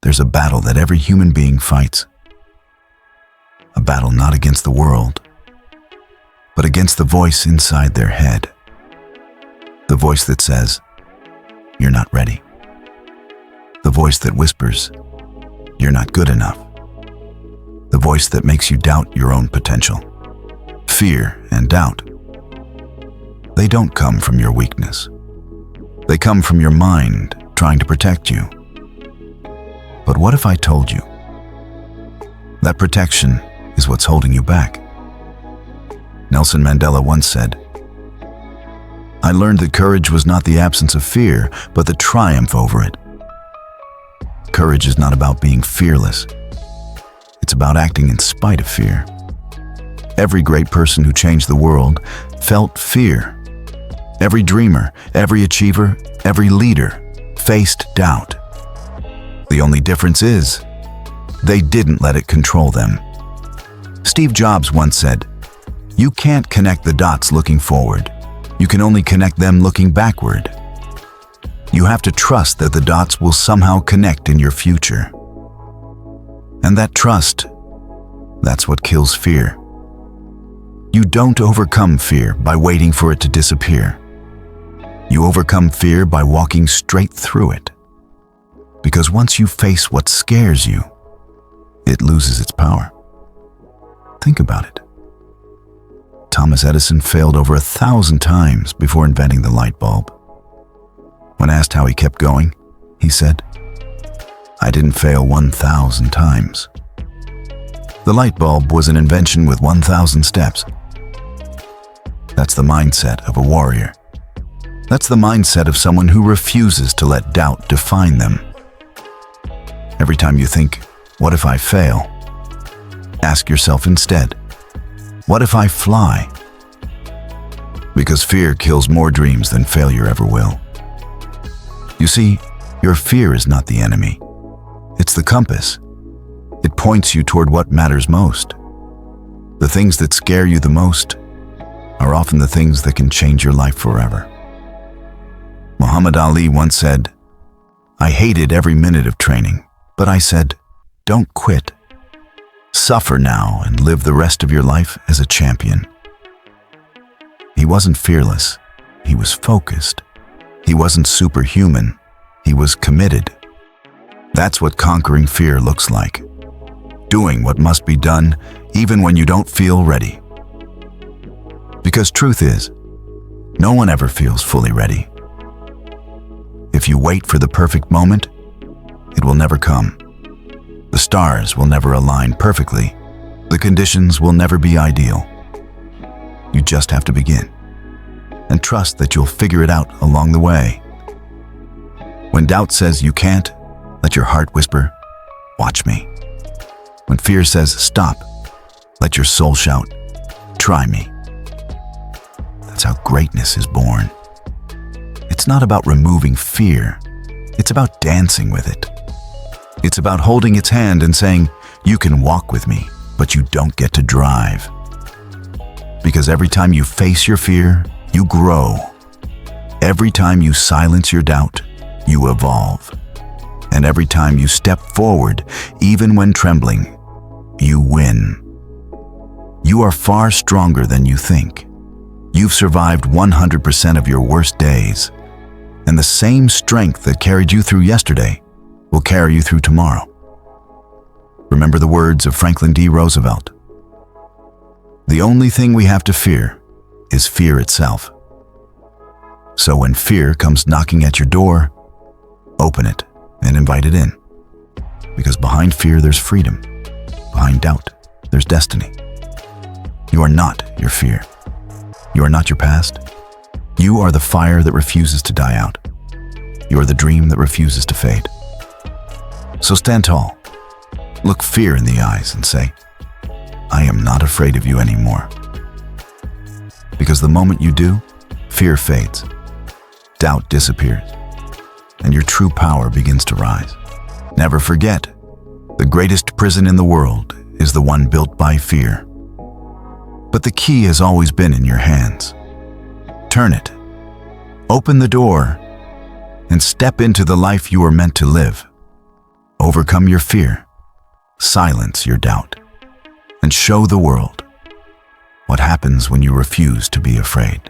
there's a battle that every human being fights. A battle not against the world, but against the voice inside their head. The voice that says, "You're not ready." The voice that whispers, "You're not good enough." The voice that makes you doubt your own potential. Fear and doubt, they don't come from your weakness. They come from your mind trying to protect you. But what if I told you that protection is what's holding you back? Nelson Mandela once said, "I learned that courage was not the absence of fear, but the triumph over it." Courage is not about being fearless. It's about acting in spite of fear. Every great person who changed the world felt fear. Every dreamer, every achiever, every leader faced doubt. The only difference is, they didn't let it control them. Steve Jobs once said, "You can't connect the dots looking forward. You can only connect them looking backward." You have to trust that the dots will somehow connect in your future. And that trust, that's what kills fear. You don't overcome fear by waiting for it to disappear. You overcome fear by walking straight through it. Because once you face what scares you, it loses its power. Think about it. Thomas Edison failed over 1,000 times before inventing the light bulb. When asked how he kept going, he said, "I didn't fail 1,000 times." The light bulb was an invention with 1,000 steps. That's the mindset of a warrior. That's the mindset of someone who refuses to let doubt define them. Every time you think, "What if I fail?" ask yourself instead, "What if I fly?" Because fear kills more dreams than failure ever will. You see, your fear is not the enemy. It's the compass. It points you toward what matters most. The things that scare you the most are often the things that can change your life forever. Muhammad Ali once said, "I hated every minute of training, but I said, don't quit. Suffer now and live the rest of your life as a champion." He wasn't fearless. He was focused. He wasn't superhuman. He was committed. That's what conquering fear looks like. Doing what must be done even when you don't feel ready. Because truth is, no one ever feels fully ready. If you wait for the perfect moment, it will never come. The stars will never align perfectly. The conditions will never be ideal. You just have to begin. And trust that you'll figure it out along the way. When doubt says you can't, let your heart whisper, "Watch me." When fear says stop, let your soul shout, "Try me." That's how greatness is born. It's not about removing fear. It's about dancing with it. It's about holding its hand and saying, "You can walk with me, but you don't get to drive." Because every time you face your fear, you grow. Every time you silence your doubt, you evolve. And every time you step forward, even when trembling, you win. You are far stronger than you think. You've survived 100% of your worst days. And the same strength that carried you through yesterday will carry you through tomorrow. Remember the words of Franklin D. Roosevelt. The only thing we have to fear is fear itself. So when fear comes knocking at your door, open it and invite it in. Because behind fear, there's freedom. Behind doubt, there's destiny. You are not your fear. You are not your past. You are the fire that refuses to die out. You are the dream that refuses to fade. So stand tall. Look fear in the eyes and say, "I am not afraid of you anymore." Because the moment you do, fear fades, doubt disappears, and your true power begins to rise. Never forget, the greatest prison in the world is the one built by fear. But the key has always been in your hands. Turn it, open the door, and step into the life you are meant to live. Overcome your fear, silence your doubt, and show the world what happens when you refuse to be afraid.